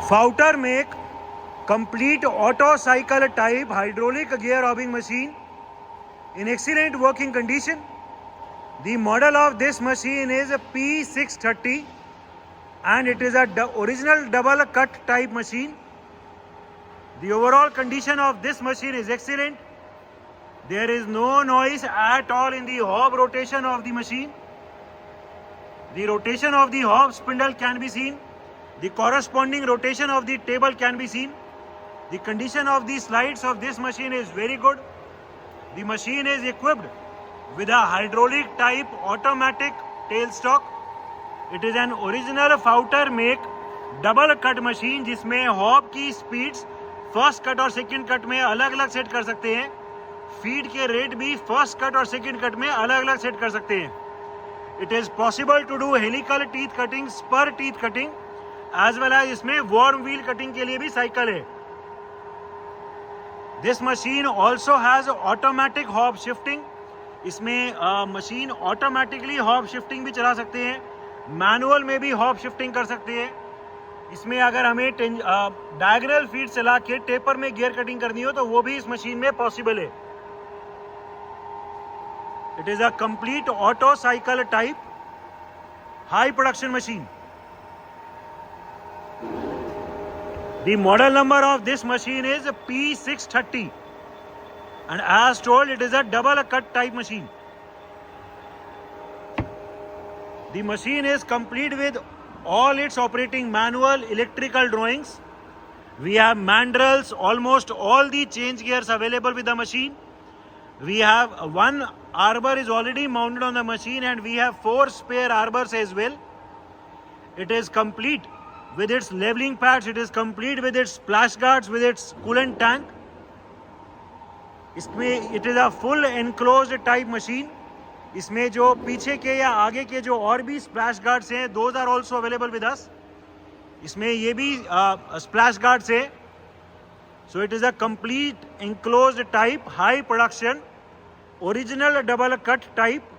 Fouter make complete auto cycle type hydraulic gear robbing machine in excellent working condition. The model of this machine is a P630 and it is a original double cut type machine. The overall condition of this machine is excellent. There is no noise at all in the hob rotation of the machine. The rotation of the hob spindle can be seen. The corresponding rotation of the table can be seen. The condition of the slides of this machine is very good. The machine is equipped with a hydraulic type automatic tailstock. It is an original Fouter make double cut machine जिसमें hob की speeds first cut और second cut में अलग अलग set कर सकते हैं. Feed के रेट भी फर्स्ट कट और सेकंड कट में अलग अलग सेट कर सकते हैं. It is possible to do helical teeth cutting, spur teeth cutting as well as इसमें वॉर्म व्हील कटिंग के लिए भी साइकिल है. This machine also has automatic hob shifting. इसमें मशीन ऑटोमेटिकली हॉब शिफ्टिंग भी चला सकते हैं, मैनुअल में भी हॉब शिफ्टिंग कर सकते हैं. इसमें अगर हमें डायगोनल फीड चला के टेपर में गियर कटिंग करनी हो तो वो भी इस मशीन में पॉसिबल है. It is a complete auto cycle type high production machine. The model number of this machine is P630 and as told it is a double cut type machine. The machine is complete with all its operating manual electrical drawings. We have mandrels, almost all the change gears available with the machine. We have one arbor is already mounted on the machine and we have 4 spare arbors as well. It is complete with its leveling pads, it is complete with its splash guards, with its coolant tank. इसमें it is a full enclosed type machine. इसमें जो पीछे के या आगे के जो और भी स्प्लैश गार्ड्स हैं, those are also available with us. इसमें ये भी स्प्लैश गार्ड्स है. So it is a complete enclosed type high production original double cut type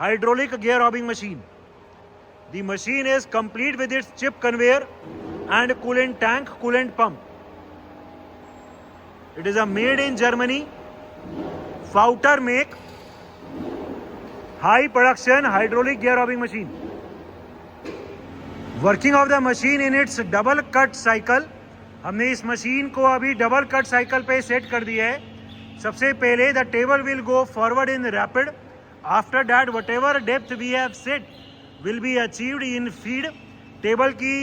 hydraulic gear robbing machine. The machine is complete with its chip conveyor and coolant tank, coolant pump. It is a made in Germany Fouter make high production hydraulic gear robbing machine. Working of the machine in its double cut cycle. हमने इस machine को अभी double cut cycle पे set कर दिया है. सबसे पहले the table will go forward in rapid. After that whatever depth we have set will be achieved in feed. Table की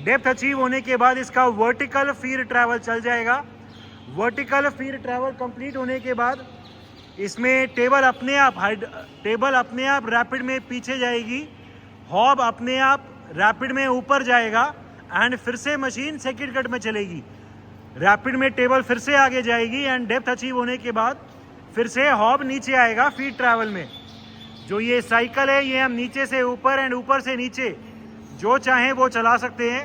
डेप्थ अचीव होने के बाद इसका वर्टिकल फीड ट्रैवल चल जाएगा. वर्टिकल फीड ट्रैवल कंप्लीट होने के बाद इसमें टेबल अपने आप रैपिड में पीछे जाएगी, हॉब अपने आप रैपिड में ऊपर जाएगा एंड फिर से मशीन सेकंड कट में चलेगी. रैपिड में टेबल फिर से आगे जाएगी एंड डेप्थ अचीव होने के बाद फिर से हॉब नीचे आएगा फीड ट्रैवल में. जो ये साइकिल है ये हम नीचे से ऊपर एंड ऊपर से नीचे जो चाहें वो चला सकते हैं.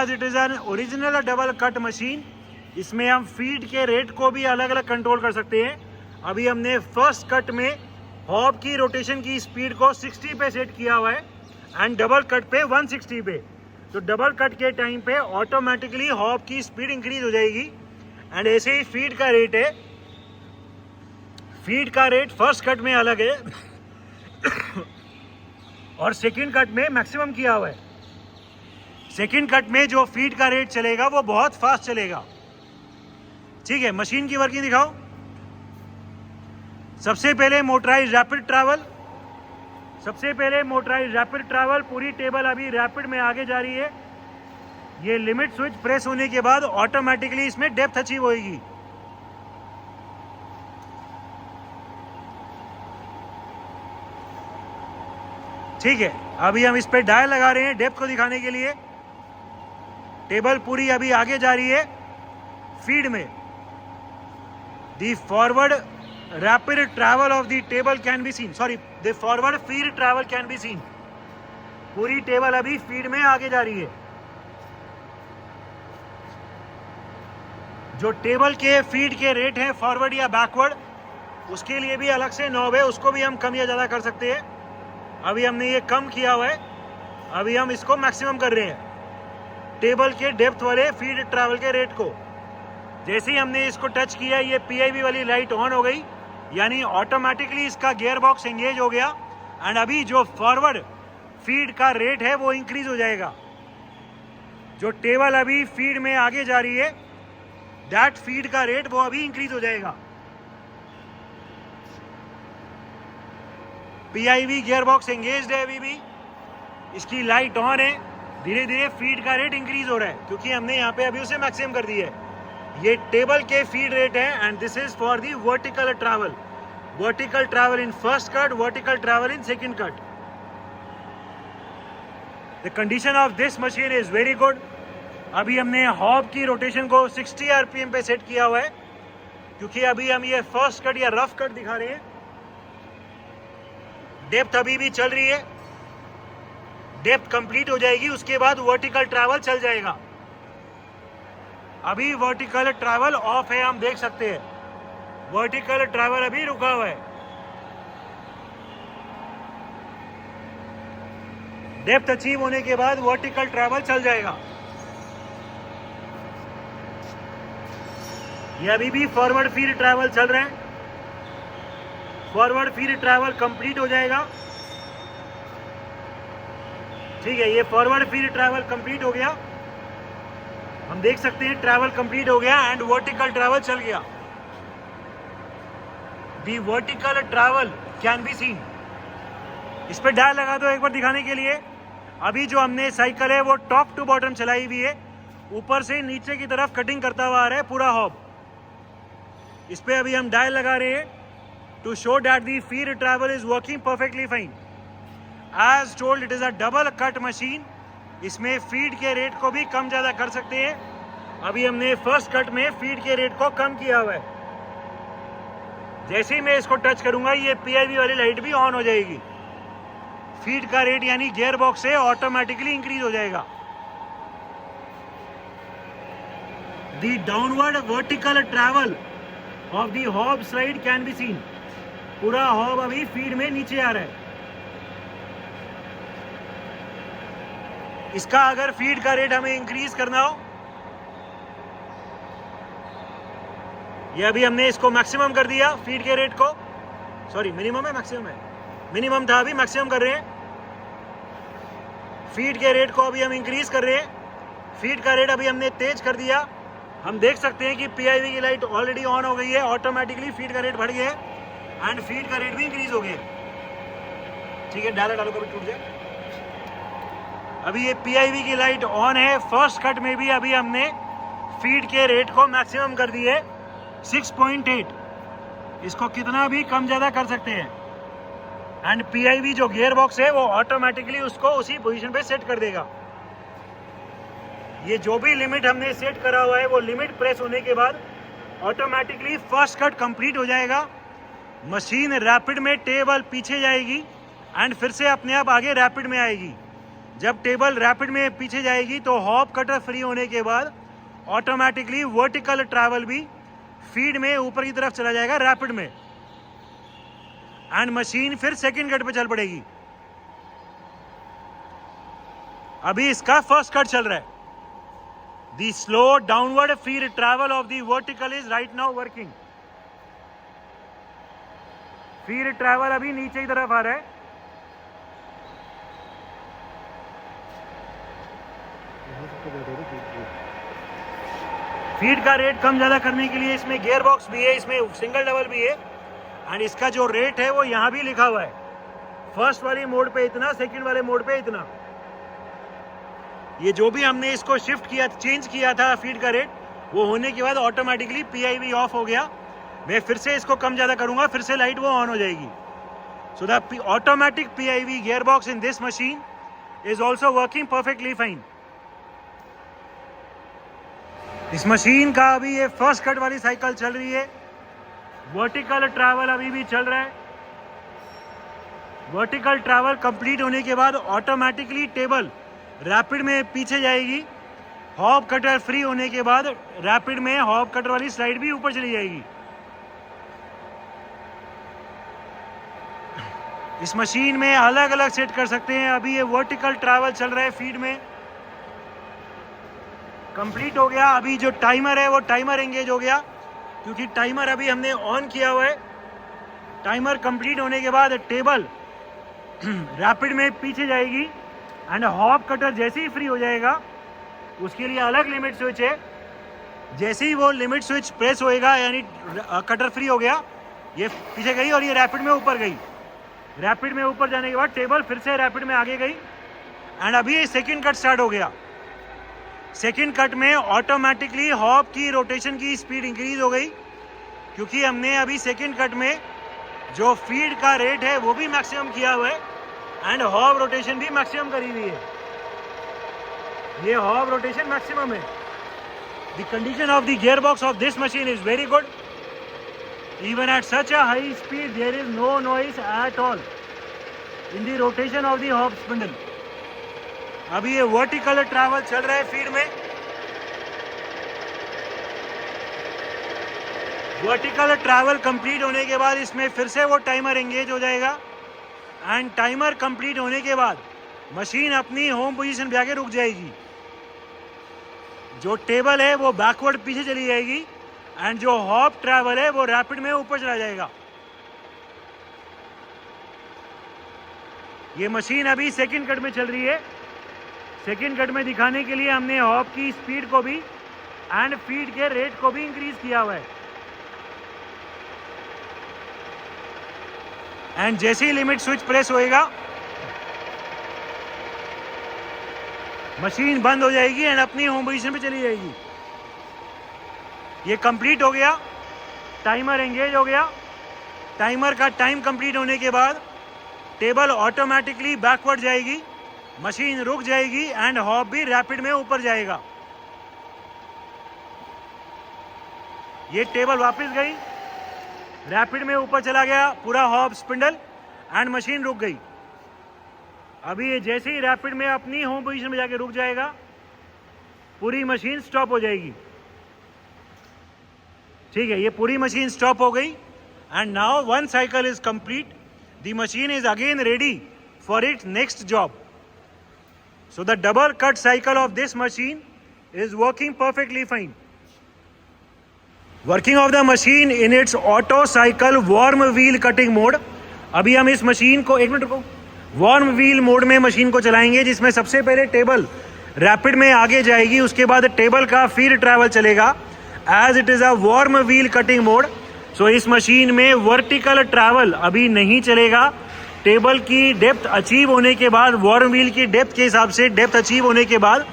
As it is an original double cut machine. इसमें हम फीड के रेट को भी अलग अलग कंट्रोल कर सकते हैं. अभी हमने फर्स्ट कट में हॉब की रोटेशन की स्पीड को 60 पे सेट किया हुआ है एंड डबल कट पे 160 पे. तो डबल कट के टाइम पे ऑटोमेटिकली हॉब की स्पीड इंक्रीज हो जाएगी. एंड ऐसे ही फीड का रेट है. फीड का रेट फर्स्ट कट में अलग है और सेकंड कट में मैक्सिमम किया हुआ है. सेकंड कट में जो फीड का रेट चलेगा वो बहुत फास्ट चलेगा. ठीक है, मशीन की वर्किंग दिखाओ. सबसे पहले मोटराइज रैपिड ट्रैवल. पूरी टेबल अभी रैपिड में आगे जा रही है. ये लिमिट स्विच प्रेस होने के बाद ऑटोमेटिकली इसमें डेप्थ अचीव होगी. ठीक है, अभी हम इस पे डायल लगा रहे हैं डेप्थ को दिखाने के लिए. टेबल पूरी अभी आगे जा रही है फीड में. दी forward rapid travel of the table can be seen. The forward feed travel can be seen. पूरी टेबल अभी फीड में आगे जा रही है. जो टेबल के फीड के रेट हैं फॉरवर्ड या बैकवर्ड, उसके लिए भी अलग से नॉब है, उसको भी हम कम या ज़्यादा कर सकते हैं. अभी हमने ये कम किया हुआ है, अभी हम इसको मैक्सिमम कर रहे हैं. टेबल के डेप्थ वाले फीड ट्रैवल के रेट को। जैसे ही हमने इसको टच किया ये PIV वाली लाइट ऑन हो गई, यानी ऑटोमेटिकली इसका गियर बॉक्स एंगेज हो गया एंड अभी जो फॉरवर्ड फीड का रेट है वो इंक्रीज हो जाएगा। जो टेबल अभी फीड में आगे जा रही है दैट फीड का रेट वो अभी इंक्रीज हो जाएगा। PIV गियर बॉक्स एंगेज्ड है, अभी भी इसकी लाइट ऑन है। धीरे धीरे फीड का रेट इंक्रीज हो रहा है क्योंकि हमने यहाँ पे अभी उसे मैक्सिमम कर दिया है। ये टेबल के फीड रेट है and this is for the vertical travel. Vertical travel in first cut, vertical travel in second cut. The condition of this machine is very good. अभी हमने हॉब की रोटेशन को 60 RPM पे set किया हुआ है क्योंकि अभी हम ये फर्स्ट कट या रफ कट दिखा रहे हैं। डेप्थ अभी भी चल रही है, डेप्थ कंप्लीट हो जाएगी उसके बाद वर्टिकल ट्रैवल चल जाएगा। अभी वर्टिकल ट्रैवल ऑफ है, हम देख सकते हैं वर्टिकल ट्रैवल अभी रुका हुआ है। डेप्थ अचीव होने के बाद वर्टिकल ट्रैवल चल जाएगा। ये अभी भी फॉरवर्ड फीड ट्रैवल चल रहा है। फॉरवर्ड फीड ट्रैवल कंप्लीट हो जाएगा। ठीक है, ये फॉरवर्ड फीड ट्रैवल कंप्लीट हो गया। हम देख सकते हैं ट्रैवल कंप्लीट हो गया एंड वर्टिकल ट्रैवल चल गया। दी vertical travel can be scene. इस पे डायल लगा दो एक बार दिखाने के लिए। अभी जो हमने साइकिल है वो टॉप टू बॉटम चलाई हुई है, ऊपर से नीचे की तरफ कटिंग करता हुआ आ रहा है पूरा हॉब। इस पे अभी हम डायल लगा रहे हैं to show that the feed travel is working perfectly fine. As told it is a double cut machine. इसमें फीड के रेट को भी कम ज़्यादा कर सकते हैं। अभी हमने फर्स्ट कट में फीड के रेट को कम किया हुआ है। जैसे ही मैं इसको टच करूंगा ये PIV वाली लाइट भी ऑन हो जाएगी। फीड का रेट यानी गियर बॉक्स से ऑटोमेटिकली इंक्रीज हो जाएगा। The downward vertical travel of the hob slide can be scene. पूरा हॉब अभी फीड में नीचे आ रहा है। इसका अगर फीड का रेट हमें इंक्रीज करना हो, ये अभी हमने इसको मैक्सिमम कर दिया फीड के रेट को। सॉरी, मिनिमम है मैक्सिमम है, मिनिमम था अभी मैक्सिमम कर रहे हैं। फीड के रेट को अभी हम इंक्रीज कर रहे हैं। फीड का रेट अभी हमने तेज कर दिया। हम देख सकते हैं कि PIV की लाइट ऑलरेडी ऑन हो गई है, ऑटोमेटिकली फीड का रेट बढ़ गया है एंड फीड का रेट भी इंक्रीज हो गया। ठीक है, डालो कभी टूट जाए। अभी ये PIV की लाइट ऑन है। फर्स्ट कट में भी अभी हमने फीड के रेट को मैक्सिमम कर दिए 6.8। इसको कितना भी कम ज़्यादा कर सकते हैं एंड PIV जो गियर बॉक्स है वो ऑटोमेटिकली उसको उसी पोजीशन पे सेट कर देगा। ये जो भी लिमिट हमने सेट करा हुआ है वो लिमिट प्रेस होने के बाद ऑटोमेटिकली फर्स्ट कट कंप्लीट हो जाएगा। मशीन रैपिड में टेबल पीछे जाएगी एंड फिर से अपने आप आगे रैपिड में आएगी। जब टेबल रैपिड में पीछे जाएगी तो हॉब कटर फ्री होने के बाद ऑटोमेटिकली वर्टिकल ट्रैवल भी फीड में ऊपर की तरफ चला जाएगा रैपिड में एंड मशीन फिर सेकंड कट पे चल पड़ेगी। अभी इसका फर्स्ट कट चल रहा है। The slow downward feed travel of the vertical is right now working. Feed travel अभी नीचे की तरफ आ रहा है। फीड का रेट कम ज़्यादा करने के लिए इसमें गियर बॉक्स भी है, इसमें सिंगल डबल भी है एंड इसका जो रेट है वो यहाँ भी लिखा हुआ है। फर्स्ट वाली मोड पे इतना, सेकंड वाले मोड पे इतना। ये जो भी हमने इसको शिफ्ट किया, चेंज किया था फीड का रेट, वो होने के बाद ऑटोमेटिकली PIV ऑफ हो गया। मैं फिर से इसको कम ज़्यादा करूँगा, फिर से लाइट वो ऑन हो जाएगी। So the automatic PIV gear box in this machine is also working perfectly fine. इस मशीन का अभी ये फर्स्ट कट वाली साइकिल चल रही है। वर्टिकल ट्रैवल अभी भी चल रहा है। वर्टिकल ट्रैवल कंप्लीट होने के बाद ऑटोमेटिकली टेबल रैपिड में पीछे जाएगी। हॉब कटर फ्री होने के बाद रैपिड में हॉब कटर वाली स्लाइड भी ऊपर चली जाएगी। इस मशीन में अलग अलग सेट कर सकते हैं। अभी ये वर्टिकल ट्रैवल चल रहा है फीड में। कंप्लीट हो गया। अभी जो टाइमर है वो टाइमर एंगेज हो गया, क्योंकि टाइमर अभी हमने ऑन किया हुआ है। टाइमर कंप्लीट होने के बाद टेबल रैपिड में पीछे जाएगी एंड हॉप कटर जैसे ही फ्री हो जाएगा उसके लिए अलग लिमिट स्विच है। जैसे ही वो लिमिट स्विच प्रेस होएगा यानी कटर फ्री हो गया, ये पीछे गई और ये रैपिड में ऊपर गई। रैपिड में ऊपर जाने के बाद टेबल फिर से रैपिड में आगे गई एंड अभी ये सेकंड कट स्टार्ट हो गया। सेकंड कट में ऑटोमेटिकली हॉप की रोटेशन की स्पीड इंक्रीज हो गई, क्योंकि हमने अभी सेकंड कट में जो फीड का रेट है वो भी मैक्सिमम किया हुआ है एंड हॉप रोटेशन भी मैक्सिमम करी हुई है। ये हॉप रोटेशन मैक्सिमम है। The condition of the gear box of this machine is very good. Even at such a high speed, there is no noise at all in the rotation of the hop spindle. अभी ये vertical travel चल रहा है feed में। Vertical travel complete होने के बाद इसमें फिर से वो टाइमर एंगेज हो जाएगा एंड टाइमर कंप्लीट होने के बाद मशीन अपनी होम पोजीशन पे आके रुक जाएगी। जो टेबल है वो बैकवर्ड पीछे चली जाएगी एंड जो हॉप ट्रैवल है वो रैपिड में ऊपर चला जाएगा। ये मशीन अभी सेकंड कट में चल रही है। सेकंड कट में दिखाने के लिए हमने हॉप की स्पीड को भी एंड फीड के रेट को भी इंक्रीज किया हुआ है। एंड जैसे ही लिमिट स्विच प्रेस होएगा मशीन बंद हो जाएगी एंड अपनी होम पोजीशन पे चली जाएगी। ये कंप्लीट हो गया, टाइमर एंगेज हो गया। टाइमर का टाइम कंप्लीट होने के बाद टेबल ऑटोमेटिकली बैकवर्ड जाएगी, मशीन रुक जाएगी एंड हॉप भी रैपिड में ऊपर जाएगा। ये टेबल वापस गई, रैपिड में ऊपर चला गया पूरा हॉप स्पिंडल एंड मशीन रुक गई। अभी ये जैसे ही रैपिड में अपनी होम पोजीशन में जाके रुक जाएगा पूरी मशीन स्टॉप हो जाएगी। ठीक है, ये पूरी मशीन स्टॉप हो गई and now one cycle is complete. The machine is again ready for its next job. So the double cut cycle of this machine is working perfectly fine. Working of the machine in its auto cycle warm wheel cutting mode. अभी हम इस machine को, एक minute रुको, warm wheel mode में machine को चलाएंगे, जिसमें सबसे पहले टेबल रैपिड में आगे जाएगी, उसके बाद टेबल का फीड ट्रैवल चलेगा as it is a worm wheel cutting mode. So इस मशीन में वर्टिकल ट्रैवल अभी नहीं चलेगा। टेबल की डेप्थ अचीव होने के बाद, वार्म व्हील की डेप्थ के हिसाब से डेप्थ अचीव होने के बाद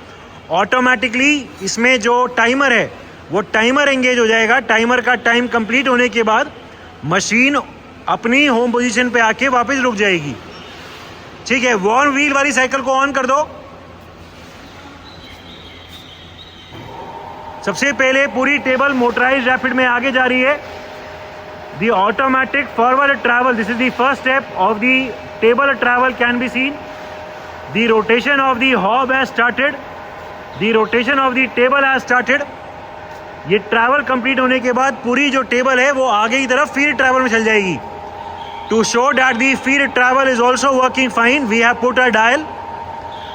ऑटोमेटिकली इसमें जो टाइमर है वो टाइमर एंगेज हो जाएगा। टाइमर का टाइम कंप्लीट होने के बाद मशीन अपनी होम पोजीशन पे आके वापस रुक जाएगी। ठीक है, वार्म व्हील वाली साइकिल को ऑन कर दो। सबसे पहले पूरी टेबल मोटराइज रैपिड में आगे जा रही है। The automatic forward travel, this is the first step of the table travel can be scene. The rotation of the hob has started, the rotation of the table has started. ये travel complete होने के बाद पूरी जो table है वो आगे की तरफ फीड ट्रैवल में चल जाएगी। To show that the feed travel is also working fine, we have put a dial.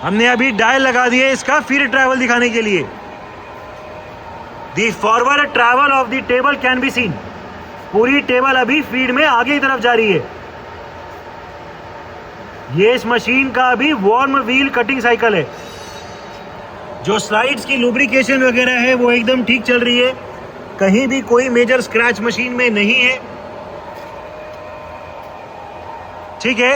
हमने अभी डायल लगा दिए इसका फीड ट्रैवल दिखाने के लिए। The forward travel of the table can be scene. पूरी टेबल अभी फीड में आगे की तरफ जा रही है। ये इस मशीन का अभी वार्म व्हील कटिंग साइकिल है। जो स्लाइड्स की लुब्रिकेशन वगैरह है वो एकदम ठीक चल रही है, कहीं भी कोई मेजर स्क्रैच मशीन में नहीं है। ठीक है,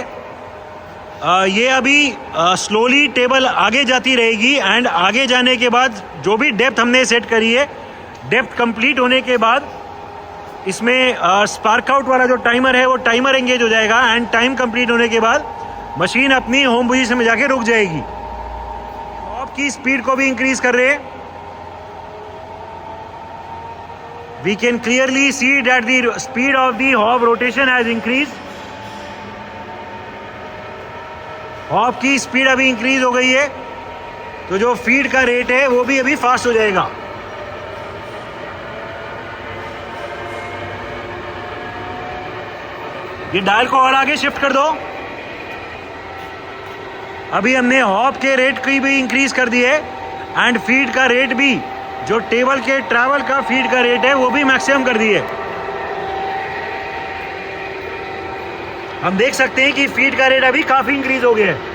ये अभी स्लोली टेबल आगे जाती रहेगी एंड आगे जाने के बाद जो भी डेप्थ हमने सेट करी है, डेप्थ कंप्लीट होने के बाद इसमें स्पार्क आउट वाला जो टाइमर है वो टाइमर एंगेज हो जाएगा एंड टाइम कंप्लीट होने के बाद मशीन अपनी होम पोजीशन में जाके रुक जाएगी। हॉब की स्पीड को भी इंक्रीज कर रहे हैं। We can clearly see that the speed of the hob rotation has increase. Hob की स्पीड अभी इंक्रीज हो गई है, तो जो फीड का रेट है वो भी अभी फास्ट हो जाएगा। ये डायल को और आगे शिफ्ट कर दो। अभी हमने हॉब के रेट की भी इंक्रीज कर दी है एंड फीड का रेट भी, जो टेबल के ट्रैवल का फीड का रेट है वो भी मैक्सिमम कर दी है। हम देख सकते हैं कि फीड का रेट अभी काफी इंक्रीज हो गया है।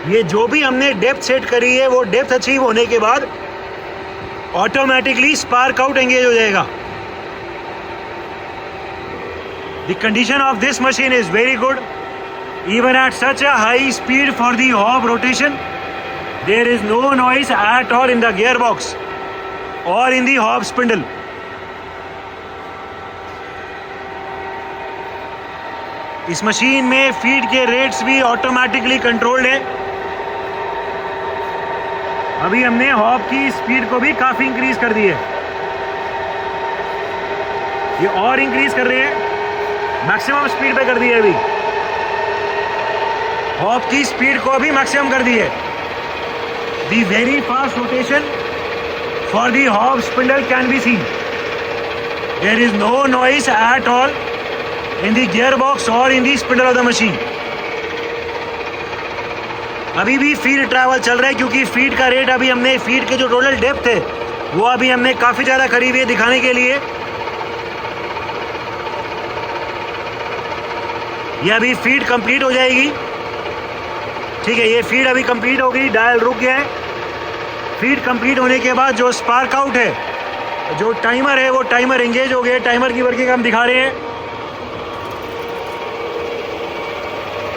ये जो भी हमने डेप्थ सेट करी है वो डेप्थ अचीव होने के बाद ऑटोमेटिकली स्पार्क आउट एंगेज हो जाएगा। The condition of this machine is very good even at such a high speed for the hob rotation. There is no noise at all in the gearbox or in the hob spindle. इस machine में feed के rates भी automatically controlled है। अभी हमने hob की speed को भी काफी इंक्रीज कर दी है, ये और इंक्रीज कर रहे हैं, मैक्सिमम स्पीड पे कर दी है। अभी हॉब की स्पीड को अभी मैक्सिमम कर दी है। The very fast rotation for the hob spindle can be seen. There is no noise at all in the gear box और in the spindle of the machine. अभी भी फीड ट्रैवल चल रहा है क्योंकि फीड का रेट अभी हमने, फीड के जो टोटल डेप्थ है वो अभी हमने काफी ज्यादा करी हुई है दिखाने के लिए। ये अभी फीड कंप्लीट हो जाएगी। ठीक है, ये फीड अभी कंप्लीट हो गई, डायल रुक गया है। फीड कंप्लीट होने के बाद जो स्पार्क आउट है, जो टाइमर है वो टाइमर एंगेज हो गया। टाइमर की वर्किंग हम दिखा रहे हैं,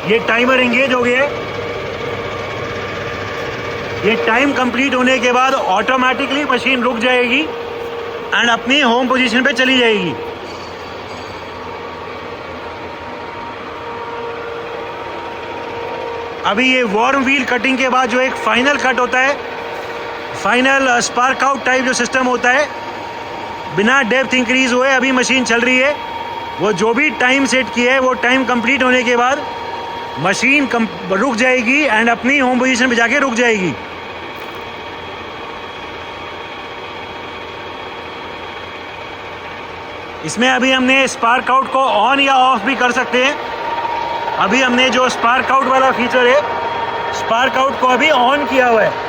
ये टाइमर एंगेज हो गया है। ये टाइम कंप्लीट होने के बाद ऑटोमेटिकली मशीन रुक जाएगी एंड अपनी होम पोजीशन पे चली जाएगी। अभी ये वार्म व्हील कटिंग के बाद जो एक फाइनल कट होता है, फाइनल स्पार्क आउट टाइप जो सिस्टम होता है, बिना डेप्थ इंक्रीज हुए अभी मशीन चल रही है। वो जो भी टाइम सेट किया है वो टाइम कंप्लीट होने के बाद मशीन रुक जाएगी एंड अपनी होम पोजीशन पे जाके रुक जाएगी। इसमें अभी हमने स्पार्क आउट को ऑन या ऑफ भी कर सकते हैं। अभी हमने जो स्पार्क आउट वाला फीचर है, स्पार्क आउट को अभी ऑन किया हुआ है।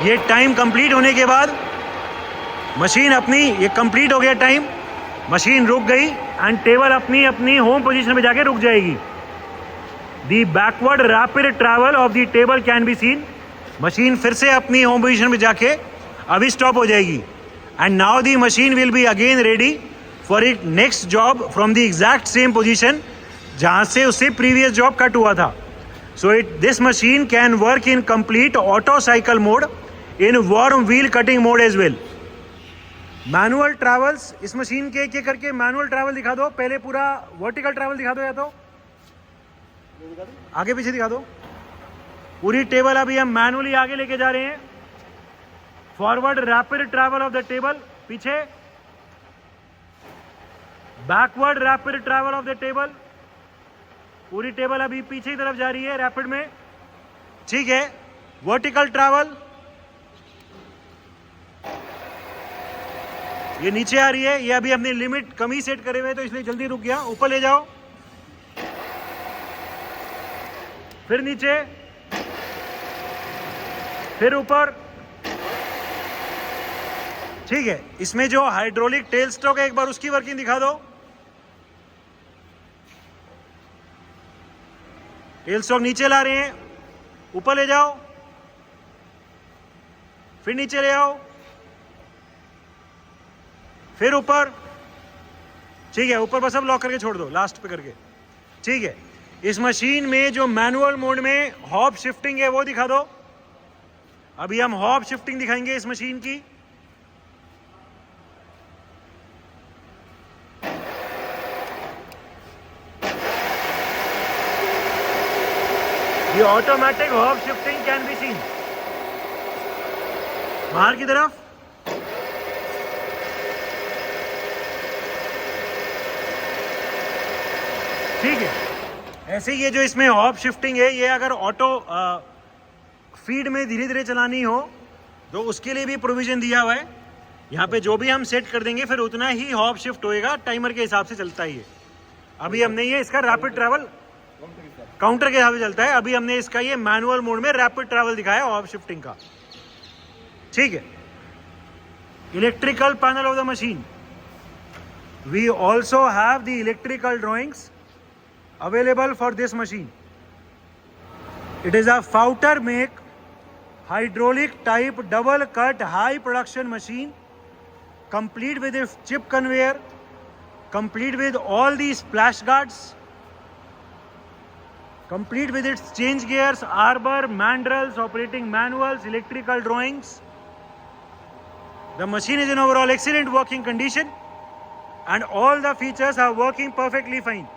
ये टाइम कंप्लीट होने के बाद मशीन अपनी, ये कंप्लीट हो गया टाइम, मशीन रुक गई एंड टेबल अपनी अपनी होम पोजीशन में जाके रुक जाएगी। The backward rapid travel of the table can be seen. Machine फिर से अपनी होम पोजीशन में जाके अभी स्टॉप हो जाएगी and now the machine will be again ready for it next job from the exact same position जहां से उससे प्रीवियस जॉब कट हुआ था। So this machine can work in complete auto cycle mode in worm wheel cutting mode as well. Manual travels, इस machine के एक करके manual travel दिखा दो। पहले पूरा वर्टिकल ट्रैवल दिखा दो, या तो आगे पीछे दिखा दो। पूरी टेबल अभी हम मैनुअली आगे लेके जा रहे हैं। Forward rapid travel of the table, पीछे backward rapid travel of the table. पूरी टेबल अभी पीछे की तरफ जा रही है रैपिड में। ठीक है, वर्टिकल ट्रैवल ये नीचे आ रही है। ये अभी हमने लिमिट कम ही सेट करे हुए तो इसलिए जल्दी रुक गया। ऊपर ले जाओ, फिर नीचे, फिर ऊपर। ठीक है, इसमें जो हाइड्रोलिक टेल स्ट्रोक है एक बार उसकी वर्किंग दिखा दो। टेल स्ट्रोक नीचे ला रहे हैं, ऊपर ले जाओ, फिर नीचे ले आओ, फिर ऊपर। ठीक है, ऊपर बस अब लॉक करके छोड़ दो, लास्ट पे करके। ठीक है, इस मशीन में जो मैनुअल मोड में हॉब शिफ्टिंग है वो दिखा दो। अभी हम हॉब शिफ्टिंग दिखाएंगे इस मशीन की। The automatic hub shifting can be seen। बाहर की तरफ, ठीक है। ऐसे ये जो इसमें हॉब शिफ्टिंग है, ये अगर ऑटो फीड में धीरे धीरे चलानी हो तो उसके लिए भी प्रोविजन दिया हुआ है। यहाँ पे जो भी हम सेट कर देंगे फिर उतना ही हॉब शिफ्ट होएगा, टाइमर के हिसाब से चलता ही है। अभी हमने ये इसका रैपिड ट्रैवल काउंटर के हिसाब से चलता है, अभी हमने इसका ये मैनुअल मोड में रैपिड ट्रैवल दिखाया ऑफ शिफ्टिंग का, ठीक है। Electrical panel of the machine, we also have the electrical drawings available for this machine. It is a Fouter make hydraulic type double cut high production machine, complete with its chip conveyor, complete with all the splash guards, complete with its change gears, arbor, mandrels, operating manuals, electrical drawings. The machine is in overall excellent working condition and all the features are working perfectly fine.